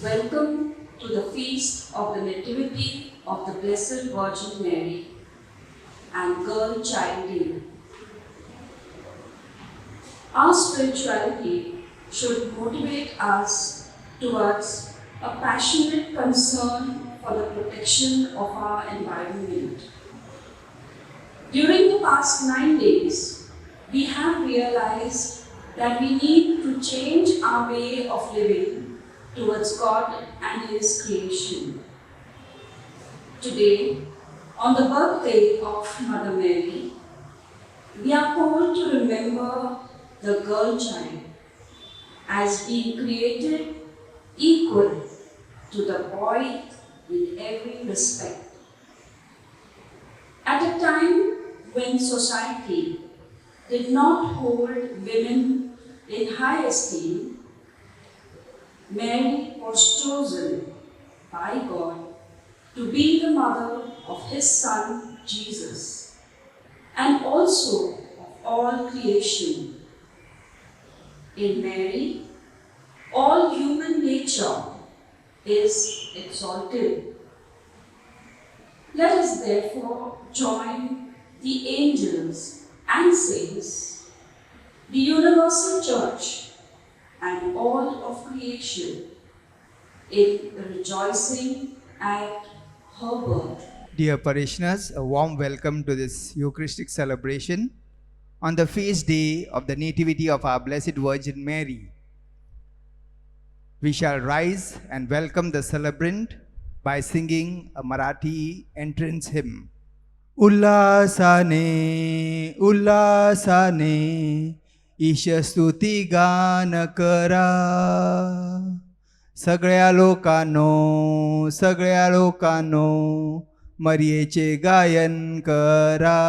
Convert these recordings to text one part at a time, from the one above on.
Welcome to the feast of the Nativity of the Blessed Virgin Mary and Girl Child Day. Our spirituality should motivate us towards a passionate concern for the protection of our environment. During the past 9 days, we have realized that we need to change our way of living towards God and His creation. Today, on the birthday of Mother Mary, we are called to remember the girl child as being created equal to the boy in every respect. At a time when society did not hold women in high esteem, Mary was chosen by God to be the mother of His Son Jesus and also of all creation. In Mary, all human nature is exalted. Let us therefore join the angels and saints, the universal church, and all of creation in rejoicing at her birth. Dear parishioners, a warm welcome to this Eucharistic celebration on the feast day of the Nativity of our Blessed Virgin Mary. We shall rise and welcome the celebrant by singing a Marathi entrance hymn. उल्हासाने उल्हासाने ईशस्तुती गान करा सगळ्या लोकांनो मरियेचे गायन करा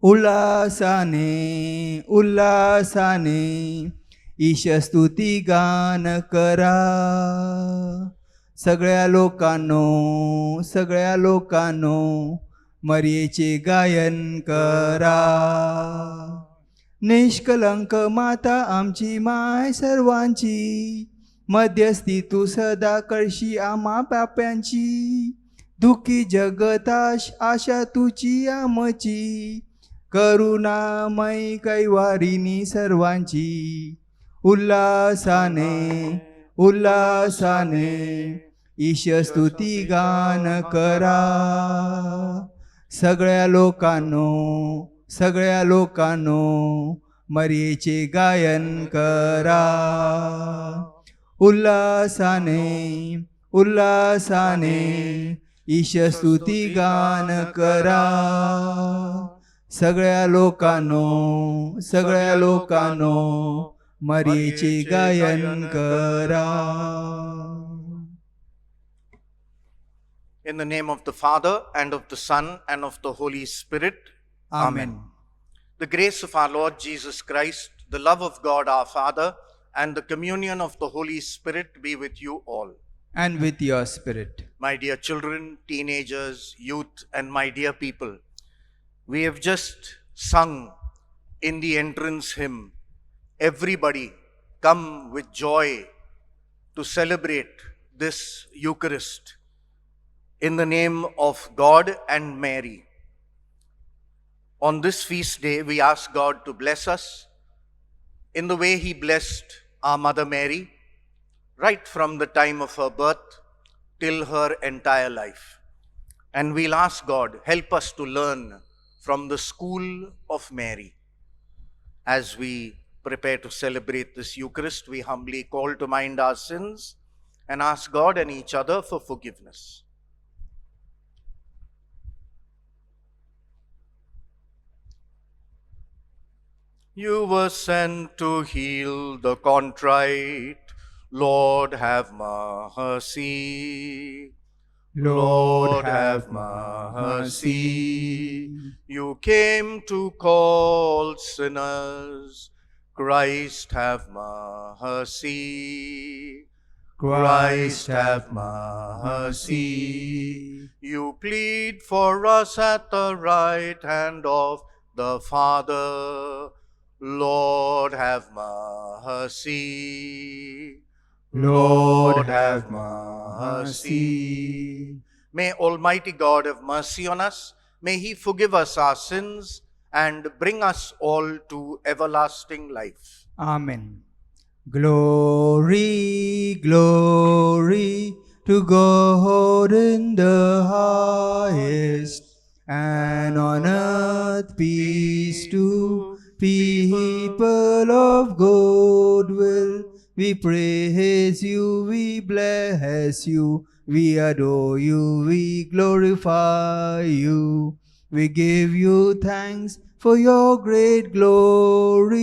उल्हासाने उल्हासाने ईशस्तुती गान करा सगळ्या लोकांनो मरियेचे गायन करा निष्कलंक माता आमची माय सर्वांची मध्यस्थी तू सदा करशी आम्हा पाप्यांची दुःखी जगताश आशा तुझी आमची करुणामयी कैवारिणी सर्वांची उल्हासाने उल्हासाने ईशस्तुती गान करा सगळ्या लोकांनो मरियेचे गायन करा उल्हासाने ईशस्तुती गान करा सगळ्या लोकांनो मरियेचे गायन करा. In the name of the Father, and of the Son, and of the Holy Spirit. Amen. The grace of our Lord Jesus Christ, the love of God our Father, and the communion of the Holy Spirit be with you all. And with your spirit. My dear children, teenagers, youth, and my dear people, we have just sung in the entrance hymn, everybody come with joy to celebrate this Eucharist in the name of God and Mary. On this feast day, we ask God to bless us in the way He blessed our Mother Mary, right from the time of her birth till her entire life. And we'll ask God, help us to learn from the school of Mary. As we prepare to celebrate this Eucharist, we humbly call to mind our sins and ask God and each other for forgiveness. You were sent to heal the contrite. Lord, have mercy. Lord, have mercy. You came to call sinners. Christ, have mercy. Christ, have mercy. You plead for us at the right hand of the Father. Lord, have mercy. Lord, have mercy. May Almighty God have mercy on us. May He forgive us our sins and bring us all to everlasting life. Amen. Glory, glory to God in the highest, and on earth peace to people of good will. We praise you, we bless you, we adore you, we glorify you. We give you thanks for your great glory.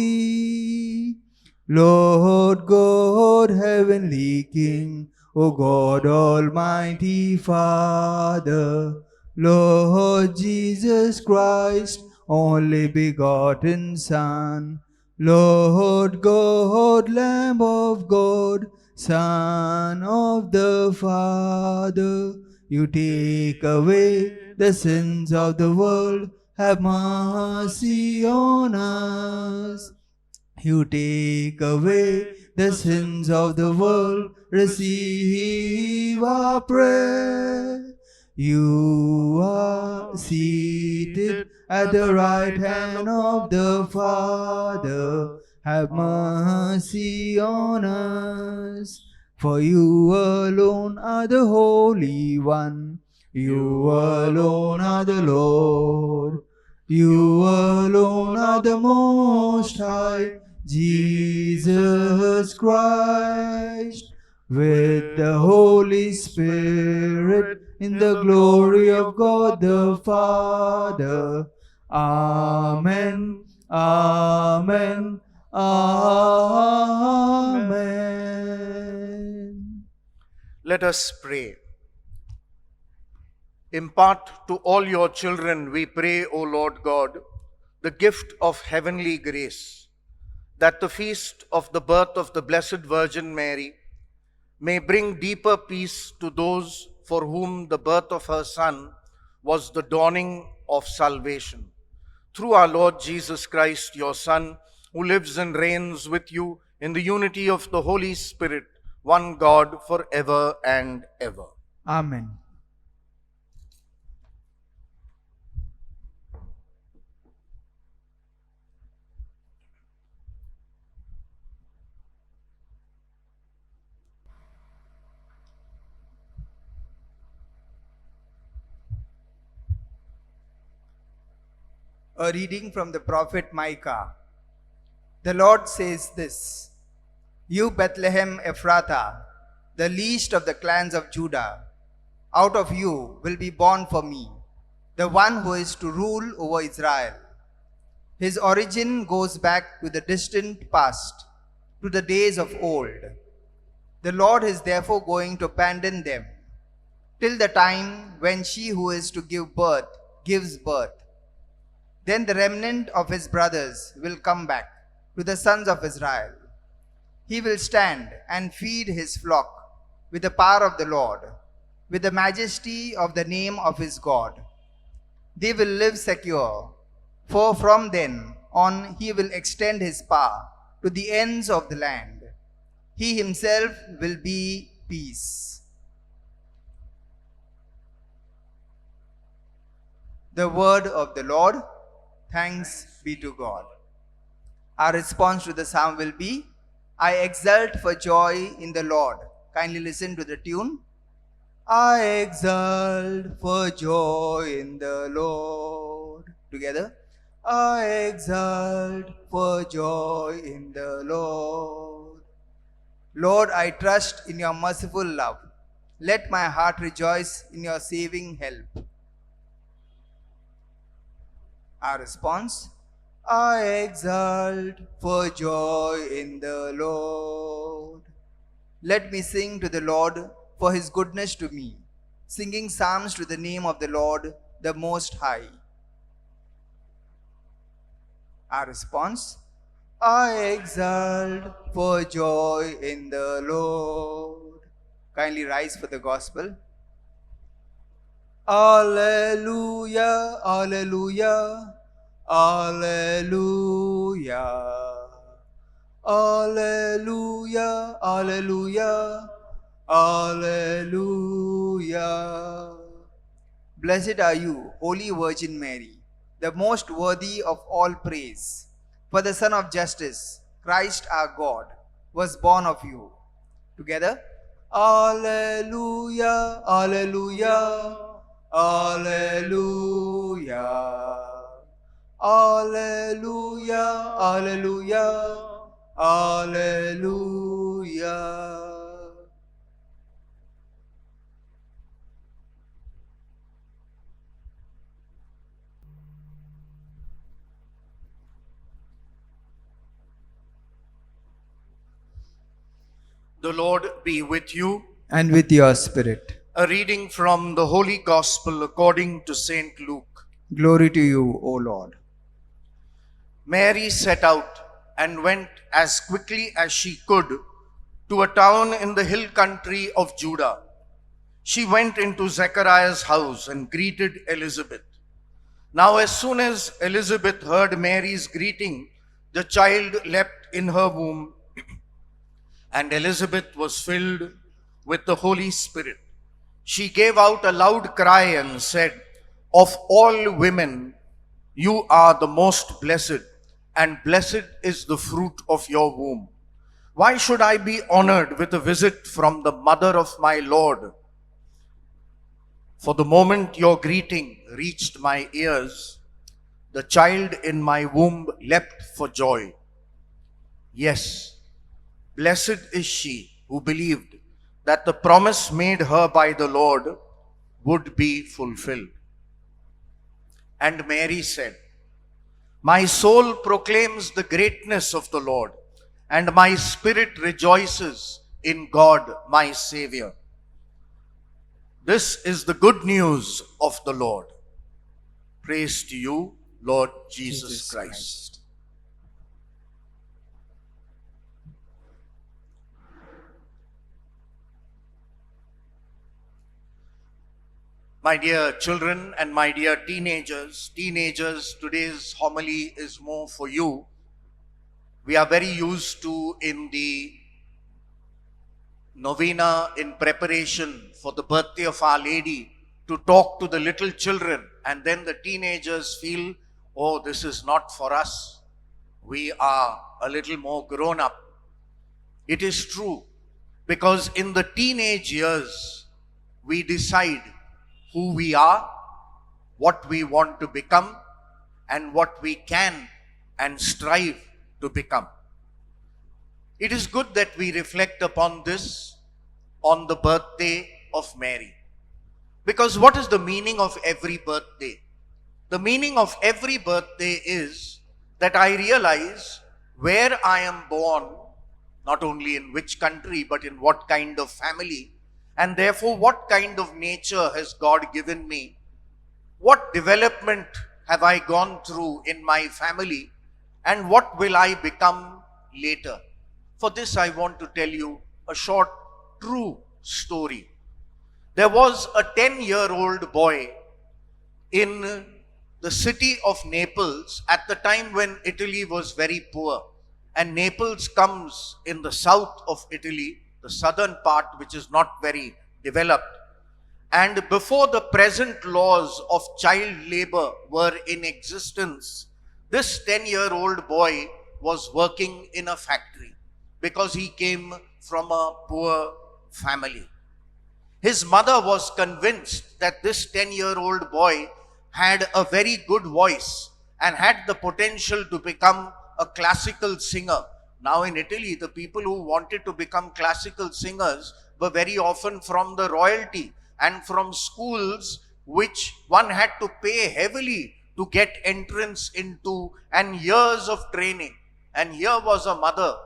Lord God, heavenly King, O God, almighty Father, Lord Jesus Christ, only begotten Son, Lord God, Lamb of God, Son of the Father, you take away the sins of the world, have mercy on us. You take away the sins of the world, receive our prayer. You are seated at the right hand of the Father. Have mercy on us. For you alone are the Holy One. You alone are the Lord. You alone are the Most High. Jesus Christ, with the Holy Spirit, in the glory of God the Father. Amen, amen, amen. Let us pray. Impart to all your children, we pray, O Lord God, the gift of heavenly grace, that the feast of the birth of the Blessed Virgin Mary may bring deeper peace to those for whom the birth of her Son was the dawning of salvation. Through our Lord Jesus Christ, your Son, who lives and reigns with you in the unity of the Holy Spirit, one God, forever and ever. Amen. A reading from the prophet Micah. The Lord says this: You Bethlehem Ephrathah, the least of the clans of Judah, out of you will be born for me the one who is to rule over Israel. His origin goes back to the distant past, to the days of old. The Lord is therefore going to abandon them till the time when she who is to give birth gives birth. Then the remnant of his brothers will come back to the sons of Israel. He will stand and feed his flock with the power of the Lord, with the majesty of the name of his God. They will live secure, for from then on he will extend his power to the ends of the land. He himself will be peace. The word of the Lord. Thanks be to God. Our response to the psalm will be, I exult for joy in the Lord. Kindly listen to the tune. I exult for joy in the Lord. Together. I exult for joy in the Lord. Lord, I trust in your merciful love. Let my heart rejoice in your saving help. Our response, I exult for joy in the Lord. Let me sing to the Lord for his goodness to me, singing psalms to the name of the Lord, the Most High. Our response, I exult for joy in the Lord. Kindly rise for the gospel. Alleluia, alleluia, alleluia, Alleluia, Alleluia, Alleluia. Blessed are you, Holy Virgin Mary, the most worthy of all praise. For the Son of Justice, Christ our God, was born of you. Together, Alleluia, Alleluia, Alleluia. Alleluia, Alleluia, Alleluia. The Lord be with you. And with your spirit. A reading from the Holy Gospel according to St. Luke. Glory to you, O Lord. Mary set out and went as quickly as she could to a town in the hill country of Judah. She went into Zechariah's house and greeted Elizabeth. Now, as soon as Elizabeth heard Mary's greeting, the child leapt in her womb, and Elizabeth was filled with the Holy Spirit. She gave out a loud cry and said, "Of all women, you are the most blessed, and blessed is the fruit of your womb. Why should I be honored with a visit from the mother of my Lord? For the moment your greeting reached my ears, the child in my womb leapt for joy. Yes, blessed is she who believed that the promise made her by the Lord would be fulfilled." And Mary said, "My soul proclaims the greatness of the Lord, and my spirit rejoices in God my Savior. This is the good news of the Lord. Praise to you, Lord Jesus Christ." My dear children and my dear teenagers, today's homily is more for you. We are very used to, in the novena in preparation for the birthday of Our Lady, to talk to the little children, and then the teenagers feel, oh, this is not for us. We are a little more grown up. It is true, because in the teenage years, we decide who we are, what we want to become, and what we can and strive to become. It is good that we reflect upon this on the birthday of Mary. Because what is the meaning of every birthday? The meaning of every birthday is that I realize where I am born, not only in which country, but in what kind of family, and therefore what kind of nature has God given me? What development have I gone through in my family? And what will I become later? For this I want to tell you a short, true story. There was a 10-year-old boy in the city of Naples at the time when Italy was very poor. And Naples comes in the south of Italy, the southern part, which is not very developed. And before the present laws of child labor were in existence, this 10-year-old boy was working in a factory because he came from a poor family. His mother was convinced that this 10-year-old boy had a very good voice and had the potential to become a classical singer. Now in Italy, the people who wanted to become classical singers were very often from the royalty and from schools which one had to pay heavily to get entrance into, and years of training. And here was a mother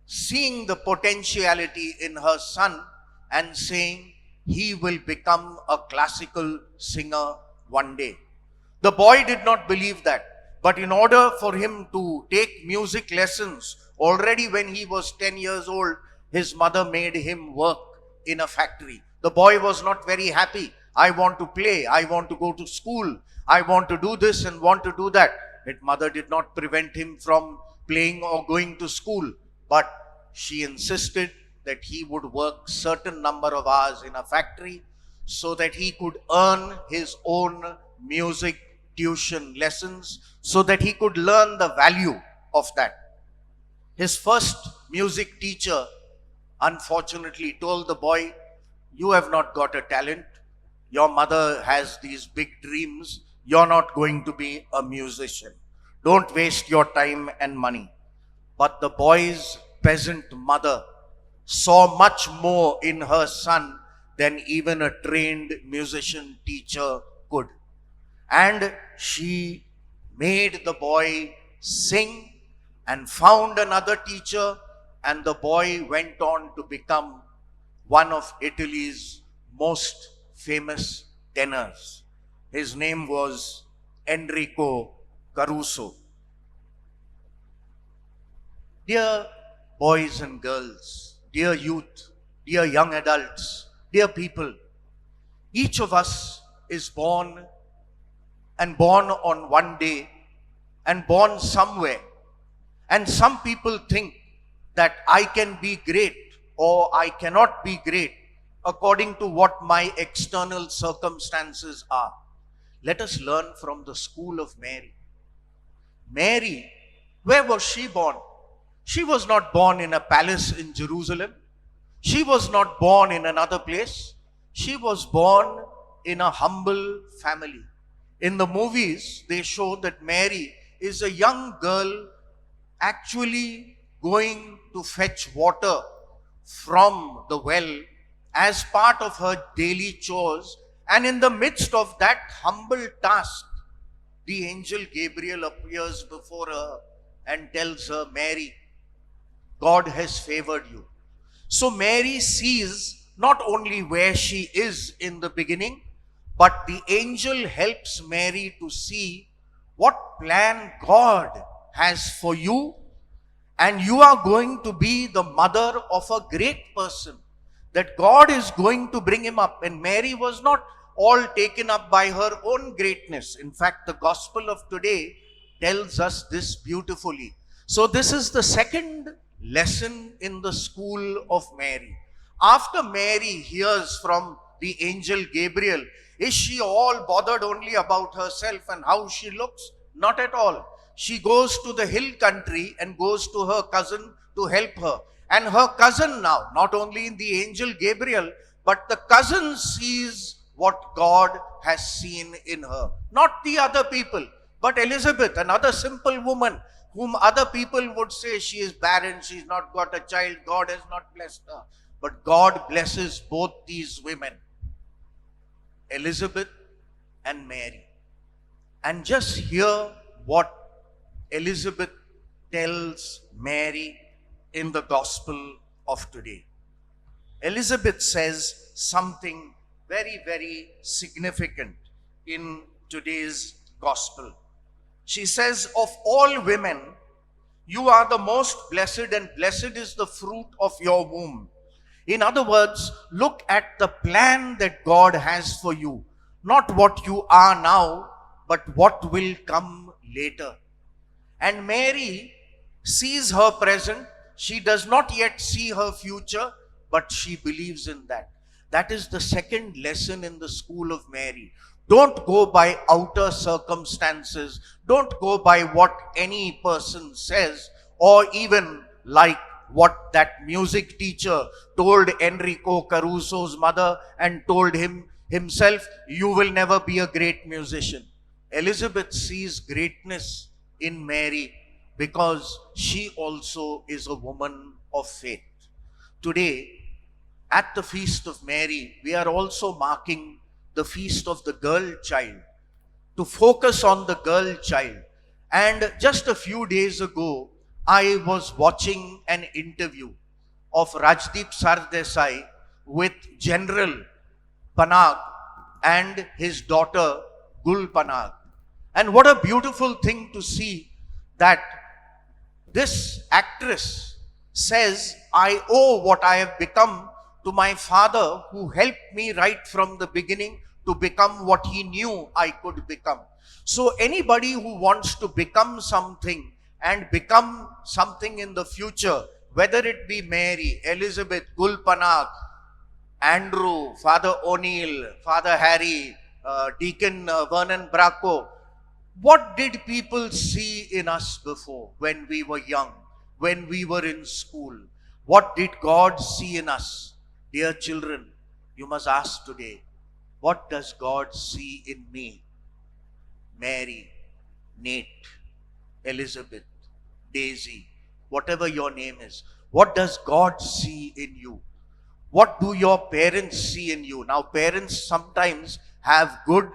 seeing the potentiality in her son and saying he will become a classical singer one day. The boy did not believe that. But in order for him to take music lessons, already when he was 10 years old, his mother made him work in a factory. The boy was not very happy. I want to play. I want to go to school. I want to do this and want to do that. His mother did not prevent him from playing or going to school, but she insisted that he would work certain number of hours in a factory so that he could earn his own music tuition lessons, so that he could learn the value of that. His first music teacher unfortunately told the boy, "You have not got a talent. Your mother has these big dreams. You're not going to be a musician. Don't waste your time and money." But the boy's peasant mother saw much more in her son than even a trained musician teacher could. And she made the boy sing and found another teacher, and the boy went on to become one of Italy's most famous tenors. His name was Enrico Caruso. Dear boys and girls, dear youth, dear young adults, dear people, each of us is born on one day and born somewhere. And some people think that I can be great or I cannot be great according to what my external circumstances are. Let us learn from the school of Mary. Mary, where was she born? She was not born in a palace in Jerusalem. She was not born in another place. She was born in a humble family. In the movies, they show that Mary is a young girl actually going to fetch water from the well as part of her daily chores. And in the midst of that humble task, the angel Gabriel appears before her and tells her, "Mary, God has favored you." So Mary sees not only where she is in the beginning, but the angel helps Mary to see what plan God has for you, and you are going to be the mother of a great person, that God is going to bring him up. And Mary was not all taken up by her own greatness. In fact, the gospel of today tells us this beautifully. So this is the second lesson in the school of Mary. After Mary hears from the angel Gabriel, is she all bothered only about herself and how she looks? Not at all. She goes to the hill country and goes to her cousin to help her. And her cousin now, not only in the angel Gabriel, but the cousin sees what God has seen in her. Not the other people, but Elizabeth, another simple woman whom other people would say she is barren, she's not got a child, God has not blessed her. But God blesses both these women, Elizabeth and Mary. And just hear what Elizabeth tells Mary in the gospel of today. Elizabeth says something very, very significant in today's gospel. She says, "Of all women, you are the most blessed, and blessed is the fruit of your womb." In other words, look at the plan that God has for you. Not what you are now, but what will come later. And Mary sees her present. She does not yet see her future, but she believes in that. That is the second lesson in the school of Mary. Don't go by outer circumstances. Don't go by what any person says, or even like what that music teacher told Enrico Caruso's mother and told him himself, "You will never be a great musician." Elizabeth sees greatness in Mary because she also is a woman of faith. Today, at the feast of Mary, we are also marking the feast of the girl child, to focus on the girl child. And just a few days ago, I was watching an interview of Rajdeep Sardesai with General Panag and his daughter Gul Panag. And what a beautiful thing to see that this actress says, "I owe what I have become to my father, who helped me right from the beginning to become what he knew I could become." So anybody who wants to become something and become something in the future, whether it be Mary, Elizabeth, Gul Panag, Andrew, Father O'Neill, Father Harry, Deacon Vernon Bracco. What did people see in us before when we were young, when we were in school? What did God see in us? Dear children, you must ask today, what does God see in me? Mary, Nate, Elizabeth, Daisy, whatever your name is. What does God see in you? What do your parents see in you? Now, parents sometimes have good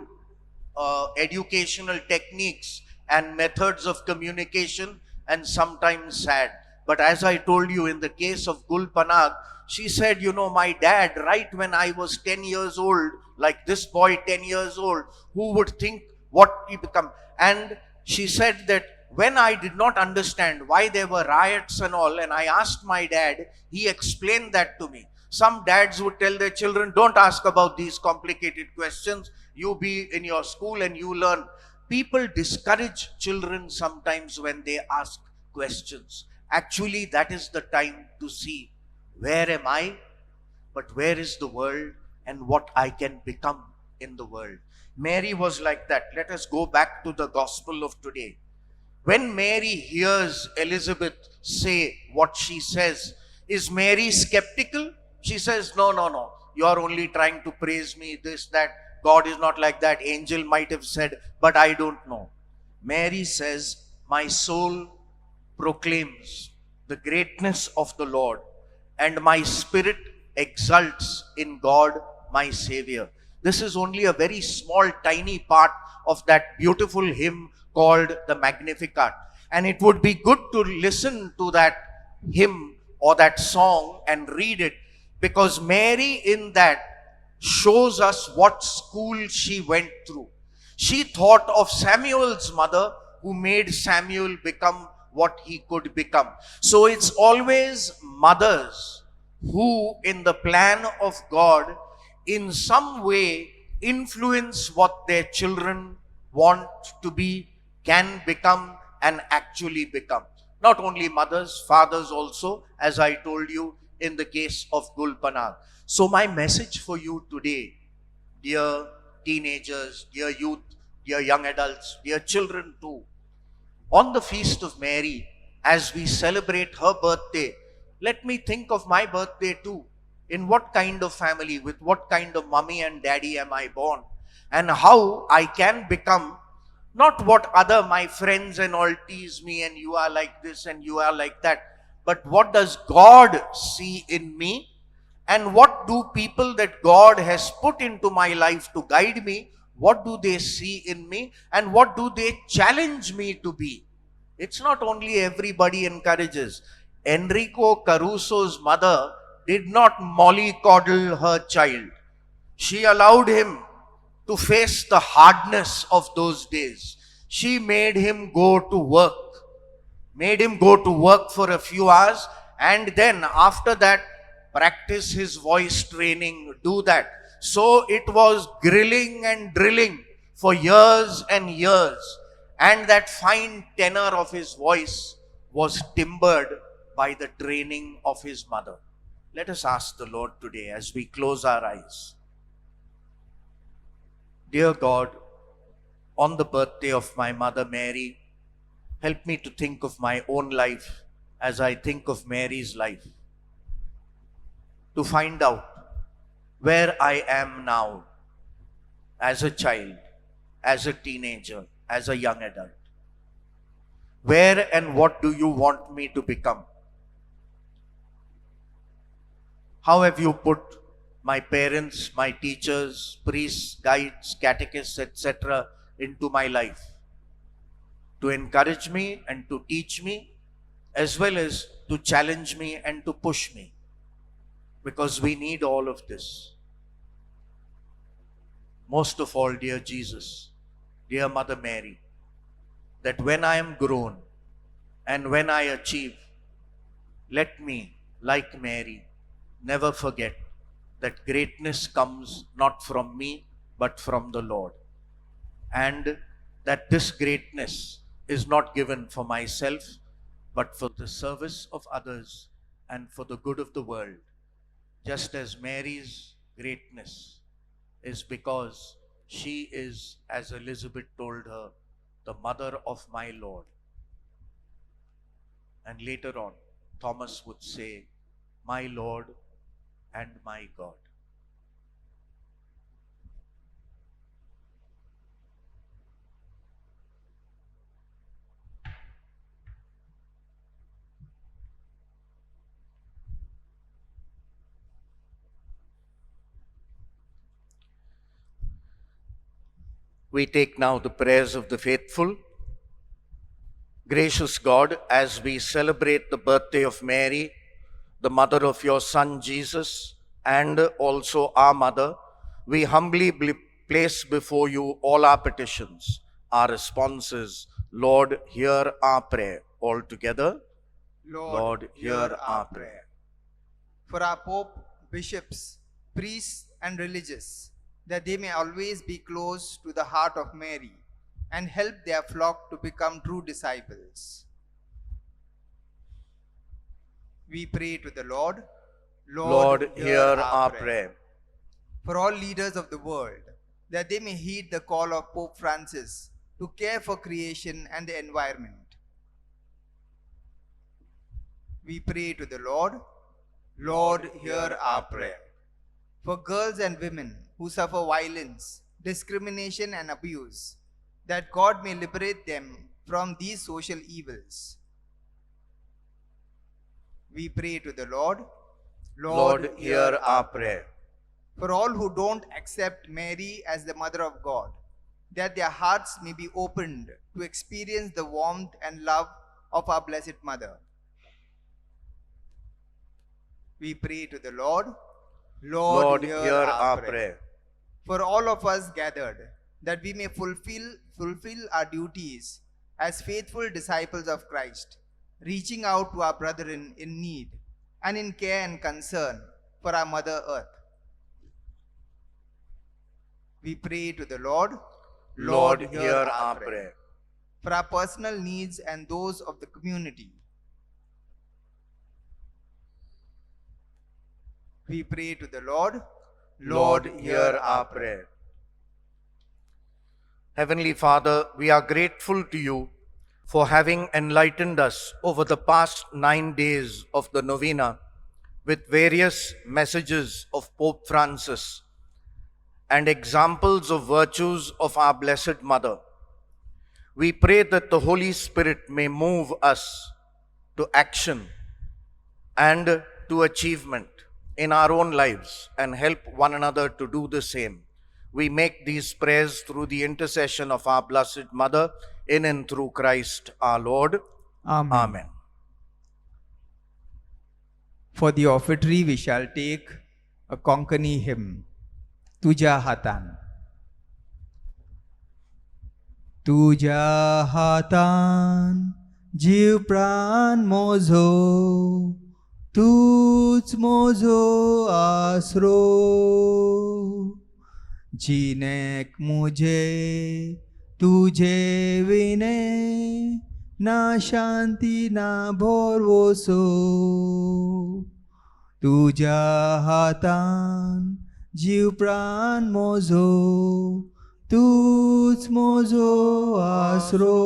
educational techniques and methods of communication, and sometimes sad. But as I told you, in the case of Gul Panag, she said, my dad, right when I was 10 years old, like this boy 10 years old, who would think what he become? And she said that when I did not understand why there were riots and all, and I asked my dad, he explained that to me. Some dads would tell their children, don't ask about these complicated questions. You be in your school and you learn. People discourage children sometimes when they ask questions. Actually, that is the time to see, where am I, but where is the world and what I can become in the world. Mary was like that. Let us go back to the gospel of today. When Mary hears Elizabeth say what she says, is Mary skeptical? She says, no. You are only trying to praise me, this, that. God is not like that. Angel might have said, but I don't know. Mary says, my soul proclaims the greatness of the Lord, and my spirit exults in God, my Savior. This is only a very small, tiny part of that beautiful hymn called the Magnificat. And it would be good to listen to that hymn or that song and read it, because Mary in that shows us what school she went through. She thought of Samuel's mother, who made Samuel become what he could become. So it's always mothers who, in the plan of God, in some way influence what their children want to be, can become, and actually become. Not only mothers, fathers also, as I told you in the case of Gul Panag. So my message for you today, dear teenagers, dear youth, dear young adults, dear children too, on the Feast of Mary, as we celebrate her birthday, let me think of my birthday too. In what kind of family, with what kind of mummy and daddy am I born? And how I can become not what other my friends and all tease me, and you are like this and you are like that, but what does God see in me? And what do people that God has put into my life to guide me, what do they see in me? And what do they challenge me to be? It's not only everybody encourages. Enrico Caruso's mother did not mollycoddle her child. She allowed him to face the hardness of those days. She made him go to work. Made him go to work for a few hours, and then after that, practice his voice training, do that. So it was grilling and drilling for years and years. And that fine tenor of his voice was timbered by the training of his mother. Let us ask the Lord today as we close our eyes. Dear God, on the birthday of my mother Mary, help me to think of my own life as I think of Mary's life. To find out where I am now as a child, as a teenager, as a young adult. Where and what do you want me to become? How have you put my parents, my teachers, priests, guides, catechists, etc. into my life? To encourage me and to teach me, as well as to challenge me and to push me. Because we need all of this. Most of all, dear Jesus, dear Mother Mary, that when I am grown and when I achieve, let me, like Mary, never forget that greatness comes not from me, but from the Lord. And that this greatness is not given for myself, but for the service of others and for the good of the world, just as Mary's greatness is because she is, as Elizabeth told her, the mother of my Lord. And later on, Thomas would say, my Lord and my God. We take now the prayers of the faithful. Gracious God, as we celebrate the birthday of Mary, the mother of your Son Jesus, and also our mother, we humbly place before you all our petitions, our responses. Lord, hear our prayer. All together, Lord, hear our prayer. For our Pope, bishops, priests, and religious, that they may always be close to the heart of Mary and help their flock to become true disciples. We pray to the Lord. Lord, hear our prayer. For all leaders of the world, that they may heed the call of Pope Francis to care for creation and the environment. We pray to the Lord. Lord, hear our prayer. For girls and women who suffer violence, discrimination, and abuse, that God may liberate them from these social evils. We pray to the Lord. Lord, hear our prayer. For all who don't accept Mary as the Mother of God, that their hearts may be opened to experience the warmth and love of our Blessed Mother. We pray to the Lord. Lord, hear our prayer. For all of us gathered, that we may fulfill our duties as faithful disciples of Christ, reaching out to our brethren in need and in care and concern for our Mother Earth. We pray to the Lord. Lord, hear our prayer. For our personal needs and those of the community. We pray to the Lord. Lord, hear our prayer. Heavenly Father, we are grateful to you for having enlightened us over the past 9 days of the novena with various messages of Pope Francis and examples of virtues of our Blessed Mother. We pray that the Holy Spirit may move us to action and to achievement in our own lives and help one another to do the same. We make these prayers through the intercession of our Blessed Mother, in and through Christ our Lord. Amen. Amen. For the offertory, we shall take a Konkani hymn, Tuja Hatan. Tuja Hatan, जीव प्राण mojo, तूच mojo आसरो, जीनेक मुझे तुझे विने, ना शांति ना भोरवोसो, तुझा हातान जीव प्राण मोजो, तूच मोजो आसरो,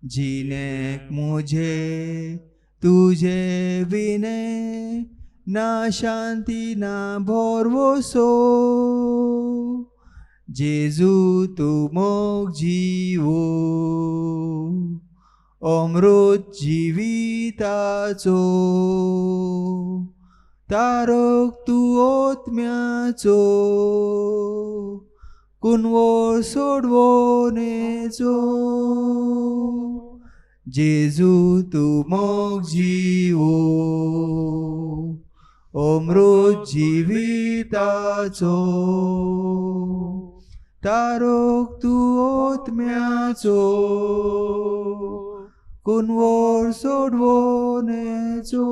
जीने मुझे तुझे विने, ना शांति ना भोरवोसो, जेजू तू मोग जीवो, अमृत जीविताचो, तारक तू ओतम्याचो, कुनवोर सोडवो नेचो, जेजू तू मोग जीवो, अमृत जीविताचो, तारक तू ओतम्याचो, कुनवोर सोडवो नेचो.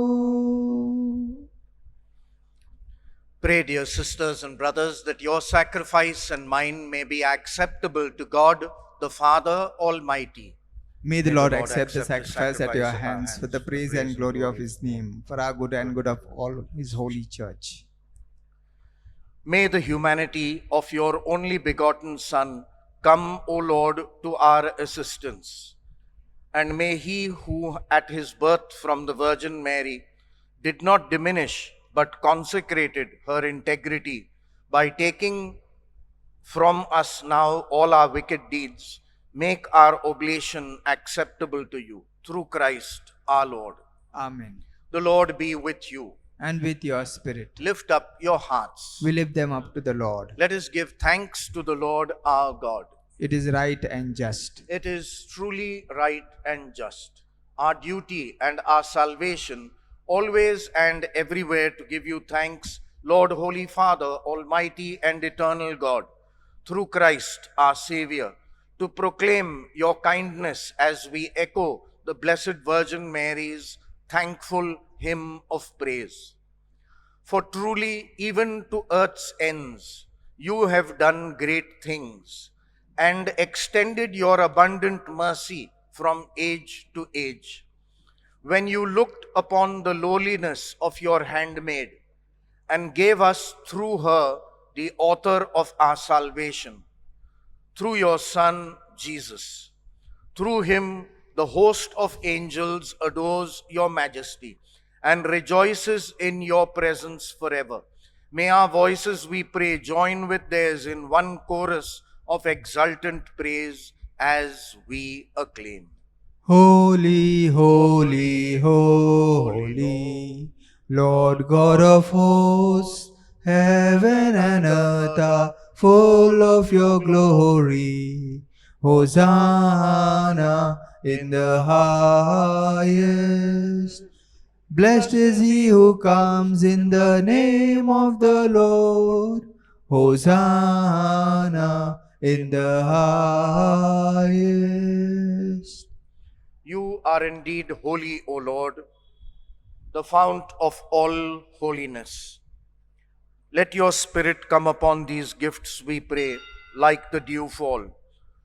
Pray, dear sisters and brothers, that your sacrifice and mine may be acceptable to God, the Father Almighty. May the May Lord accept the sacrifice at your of our hands for the praise and glory of His name, for our good and good of all His holy church. May the humanity of your only begotten Son come, O Lord, to our assistance. And may He who at His birth from the Virgin Mary did not diminish but consecrated her integrity by taking from us now all our wicked deeds, make our oblation acceptable to you, through Christ our Lord. Amen. The Lord be with you. And with your spirit, Lift up your hearts. we lift them up to the Lord. Let us give thanks to the Lord our God. It is right and just. It is truly right and just, our duty and our salvation, always and everywhere to give you thanks, Lord, Holy Father, Almighty and Eternal God, through Christ our Savior, to proclaim your kindness as we echo the Blessed Virgin Mary's thankful hymn of praise. For truly, even to earth's ends, you have done great things and extended your abundant mercy from age to age. When you looked upon the lowliness of your handmaid and gave us through her the author of our salvation, through your Son, Jesus. Through him, the host of angels adores your majesty and rejoices in your presence forever. May our voices, we pray, join with theirs in one chorus of exultant praise as we acclaim. Holy, holy, holy, Lord God of hosts, heaven and earth are full of your glory. Hosanna in the highest. Blessed is he who comes in the name of the Lord. Hosanna in the highest. You are indeed holy, O Lord, the fount of all holiness. Let your Spirit come upon these gifts, we pray, like the dewfall,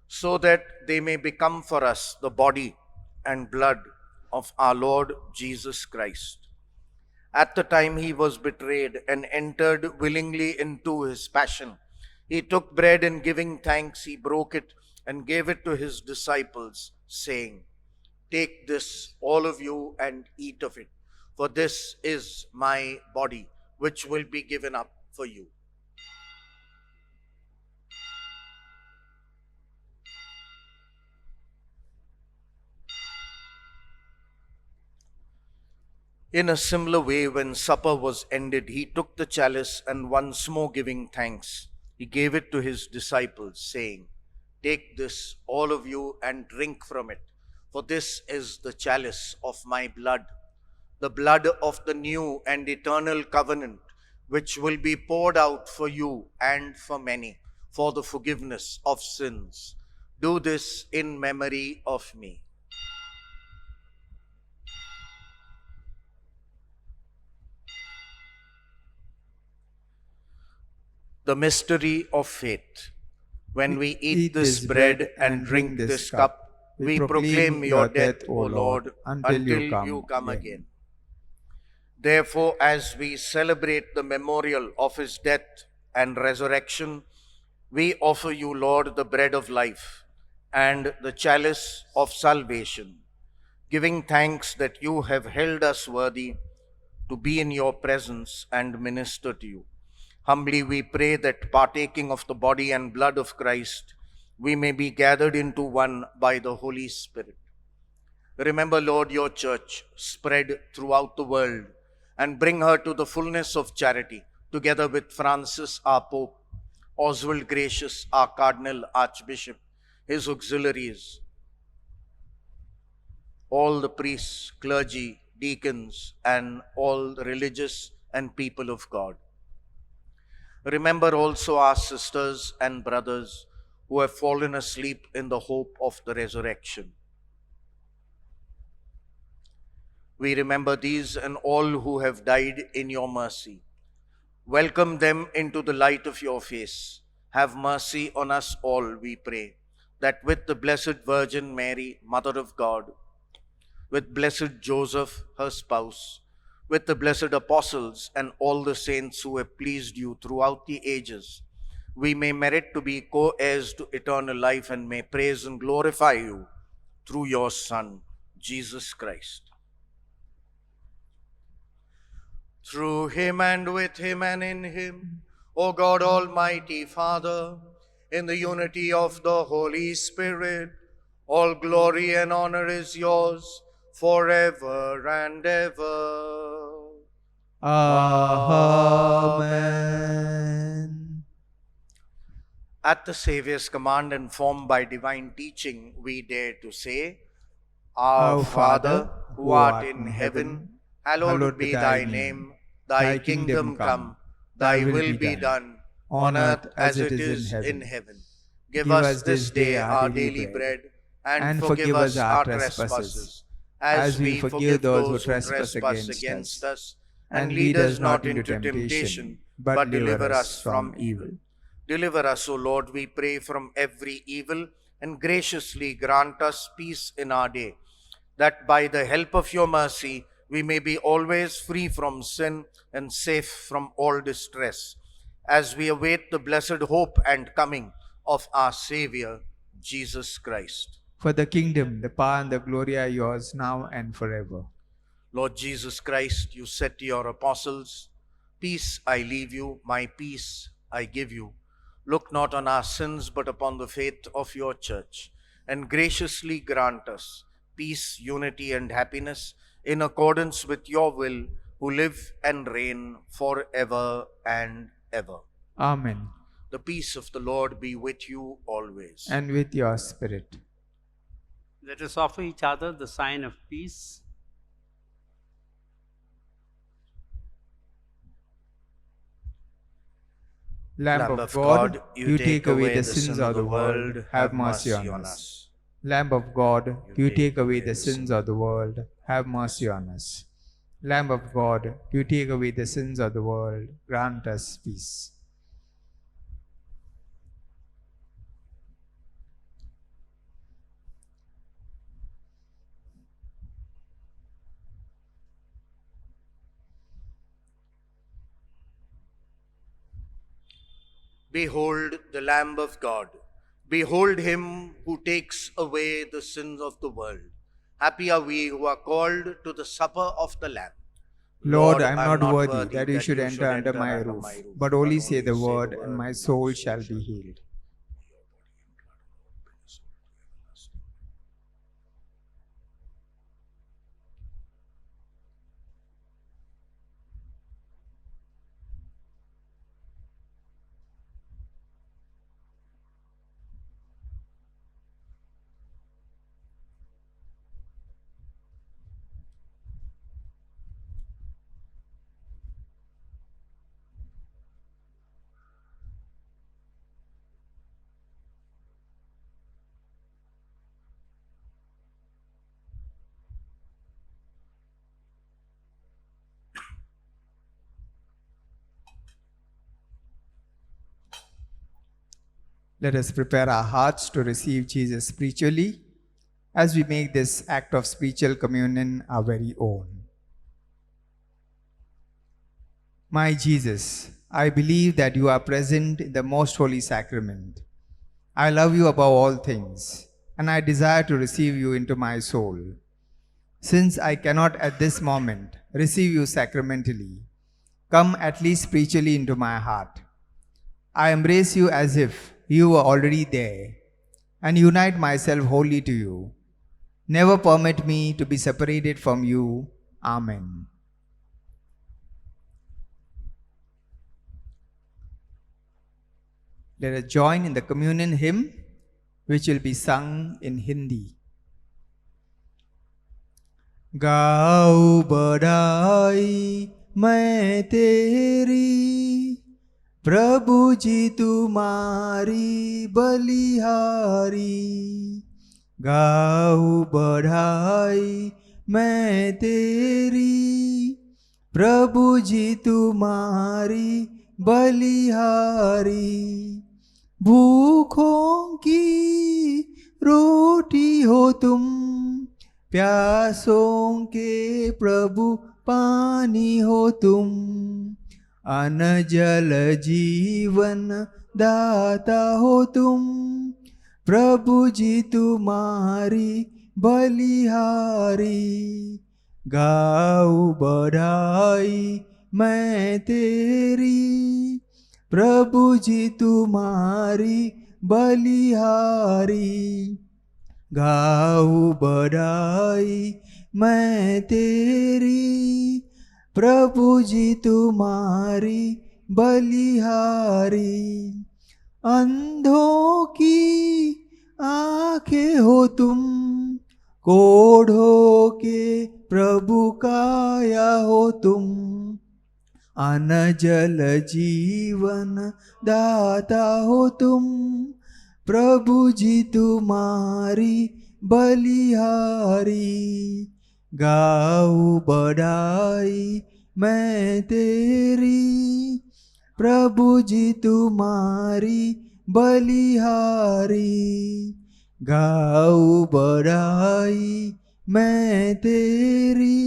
so that they may become for us the body and blood of our Lord Jesus Christ. At the time he was betrayed and entered willingly into his passion, he took bread and giving thanks, he broke it and gave it to his disciples, saying, "Take this, all of you, and eat of it, for this is my body, which will be given up for you." In a similar way, when supper was ended, he took the chalice and once more giving thanks, he gave it to his disciples, saying, "Take this, all of you, and drink from it, for this is the chalice of my blood, the blood of the new and eternal covenant, which will be poured out for you and for many for the forgiveness of sins. Do this in memory of me." The mystery of faith. When we eat this bread and drink this cup, we proclaim your death, O Lord, until you come again. Therefore, as we celebrate the memorial of his death and resurrection, we offer you, Lord, the bread of life and the chalice of salvation, giving thanks that you have held us worthy to be in your presence and minister to you. Humbly we pray that, partaking of the body and blood of Christ, we may be gathered into one by the Holy Spirit. Remember, Lord, your church spread throughout the world and bring her to the fullness of charity, together with Francis, our Pope, Oswald Gracious, our Cardinal Archbishop, his auxiliaries, all the priests, clergy, deacons, and all the religious and people of God. Remember also our sisters and brothers who have fallen asleep in the hope of the resurrection. We remember these and all who have died in your mercy. Welcome them into the light of your face. Have mercy on us all, we pray. that with the Blessed Virgin Mary, Mother of God, with blessed Joseph, her spouse, with the blessed apostles and all the saints who have pleased you throughout the ages, we may merit to be co-heirs to eternal life and may praise and glorify you through your Son, Jesus Christ. Through him and with him and in him, O God Almighty Father, in the unity of the Holy Spirit, all glory and honor is yours forever and ever. Amen. At the Saviour's command and formed by divine teaching, we dare to say, Our Father, who art in heaven, hallowed be thy name. Thy kingdom come, thy will be done, on earth as it is in heaven. Give us this day our daily bread, and forgive us our trespasses, as we forgive those who trespass against us. And lead us not into temptation, but deliver us from evil. Deliver us, O Lord, we pray, from every evil, and graciously grant us peace in our day, that by the help of your mercy we may be always free from sin and safe from all distress, as we await the blessed hope and coming of our Savior, Jesus Christ. For the kingdom, the power, and the glory are yours now and forever. Lord Jesus Christ, you said to your apostles, Peace I leave you, my peace I give you. Look not on our sins, but upon the faith of your church, and graciously grant us peace, unity, and happiness in accordance with your will, who live and reign forever and ever. Amen. The peace of the Lord be with you always. And with your spirit. Let us offer each other the sign of peace. Lamb of God, you take away the sins of the world, have mercy on us. Lamb of God, you take away the sins of the world, have mercy on us. Lamb of God, you take away the sins of the world, grant us peace. Behold the Lamb of God. Behold him who takes away the sins of the world. Happy are we who are called to the supper of the Lamb. Lord, I am not worthy that you should enter under my roof, but only say the word, and my soul shall be healed. Let us prepare our hearts to receive Jesus spiritually as we make this act of spiritual communion our very own. My Jesus, I believe that you are present in the most holy sacrament. I love you above all things, and I desire to receive you into my soul. Since I cannot at this moment receive you sacramentally, come at least spiritually into my heart. I embrace you as if you were already there, and unite myself wholly to you. Never permit me to be separated from you. Amen. Let us join in the communion hymn, which will be sung in Hindi. गाऊं बढ़ाई मैं तेरी, प्रभु जी तुम्हारी बलिहारी। गाऊं बढ़ाई मैं तेरी, प्रभु जी तुम्हारी बलिहारी। भूखों की तुम, प्यासों के प्रभु पानी हो तुम, अन्न जल जीवन दाता हो तुम, प्रभु जी तुम्हारी बलिहारी, गाऊं बढ़ाई मैं तेरी, प्रभु जी तुम्हारी बलिहारी, गाऊं बढ़ाई मैं तेरी, प्रभु जी तुम्हारी बलिहारी, अंधों की आंखें हो तुम, कोढ़ों के प्रभु काया हो तुम, अन्न जल जीवन दाता हो तुम, प्रभु जी तुम्हारी बलिहारी, गाऊं बढ़ाई मैं तेरी, प्रभु जी तुम्हारी बलिहारी, गाऊं बढ़ाई मैं तेरी,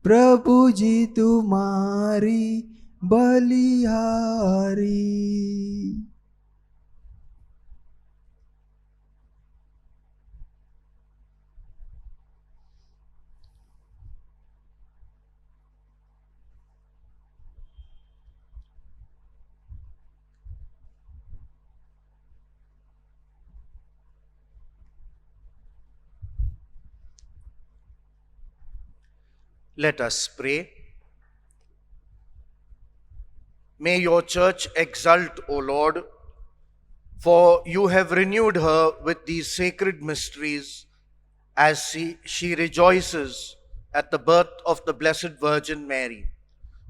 प्रभु जी तुम्हारी बलिहारी. Let us pray. May your church exult, O Lord, for you have renewed her with these sacred mysteries as she rejoices at the birth of the Blessed Virgin Mary,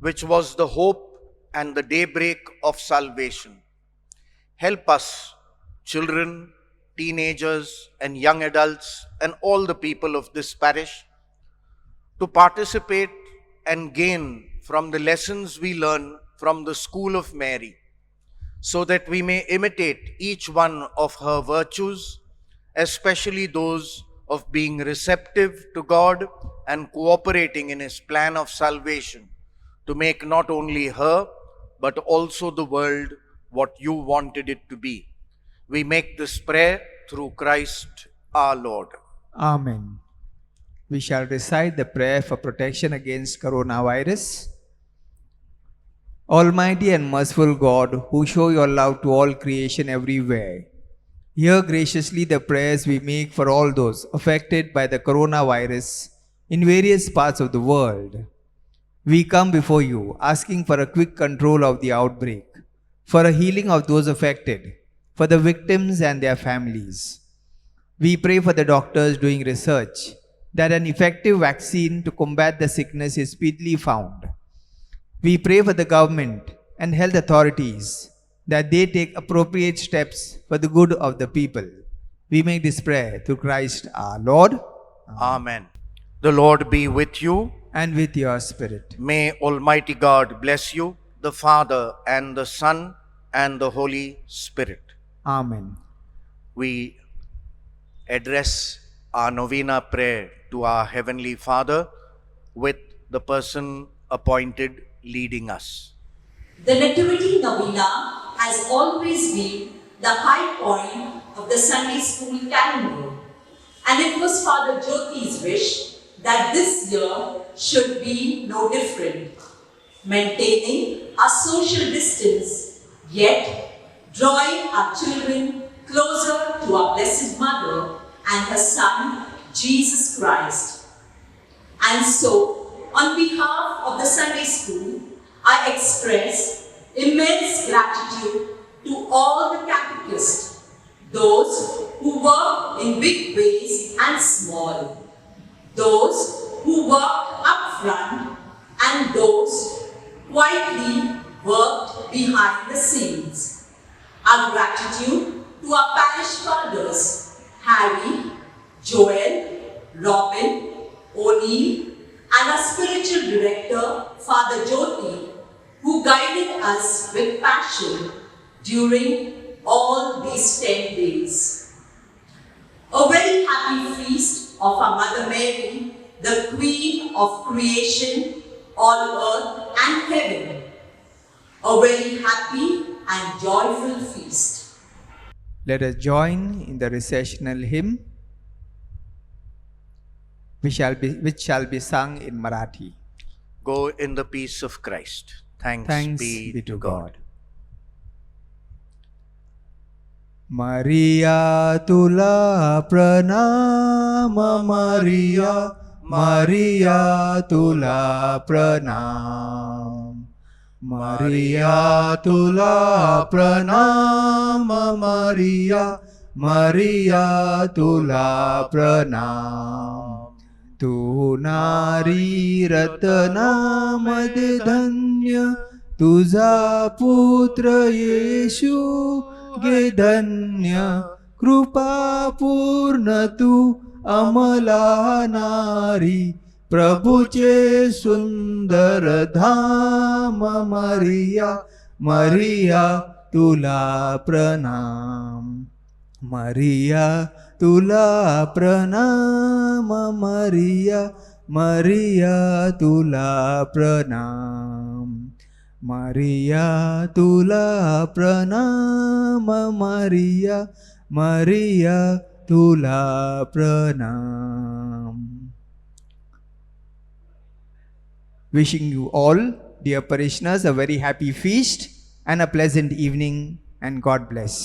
which was the hope and the daybreak of salvation. Help us, children, teenagers, and young adults, and all the people of this parish, to participate and gain from the lessons we learn from the School of Mary, so that we may imitate each one of her virtues, especially those of being receptive to God and cooperating in His plan of salvation, to make not only her, but also the world what you wanted it to be. We make this prayer through Christ our Lord. Amen. We shall recite the prayer for protection against coronavirus. Almighty and merciful God, who show your love to all creation everywhere, hear graciously the prayers we make for all those affected by the coronavirus in various parts of the world. We come before you asking for a quick control of the outbreak, for a healing of those affected, for the victims and their families. We pray for the doctors doing research that an effective vaccine to combat the sickness is speedily found. We pray for the government and health authorities that they take appropriate steps for the good of the people. We make this prayer through Christ our Lord. Amen. The Lord be with you. And with your spirit. May Almighty God bless you, the Father and the Son and the Holy Spirit. Amen. We address our novena prayer to our Heavenly Father with the person appointed leading us. The Nativity Novena has always been the high point of the Sunday school calendar, and it was Father Jyoti's wish that this year should be no different, maintaining a social distance, yet drawing our children closer to our Blessed Mother and her Son, Jesus Christ. And so, on behalf of the Sunday School, I express immense gratitude to all the catechists, those who work in big ways and small, those who worked up front and those quietly worked behind the scenes. Our gratitude to our parish fathers, Harry, Joel, Robin, O'Neill, and our spiritual director, Father Jyoti, who guided us with passion during all these 10 days. A very very happy feast of our Mother Mary, the Queen of creation, all earth and heaven. A very happy and joyful feast. Let us join in the recessional hymn, which shall be sung in Marathi. Go in the peace of Christ. Thanks be to God. Maria tula pranam, Maria, Maria tula pranam. Maria tula pranam, Maria, Maria tula pranam. Tu nari ratna मध्ये धन्य, तुझा पुत्र येशू गे धन्य. कृपा पूर्ण तू अमला नारी, प्रभुचे सुंदर धाम. मरिया, मरिया तुला प्रणाम. मरिया तुला प्रणाम. मरिया, मरिया तुला प्रणाम. मरिया तुला प्रणाम. मरिया, मरिया तुला प्रणाम. Wishing you all, dear parishioners, a very happy feast and a pleasant evening, and God bless.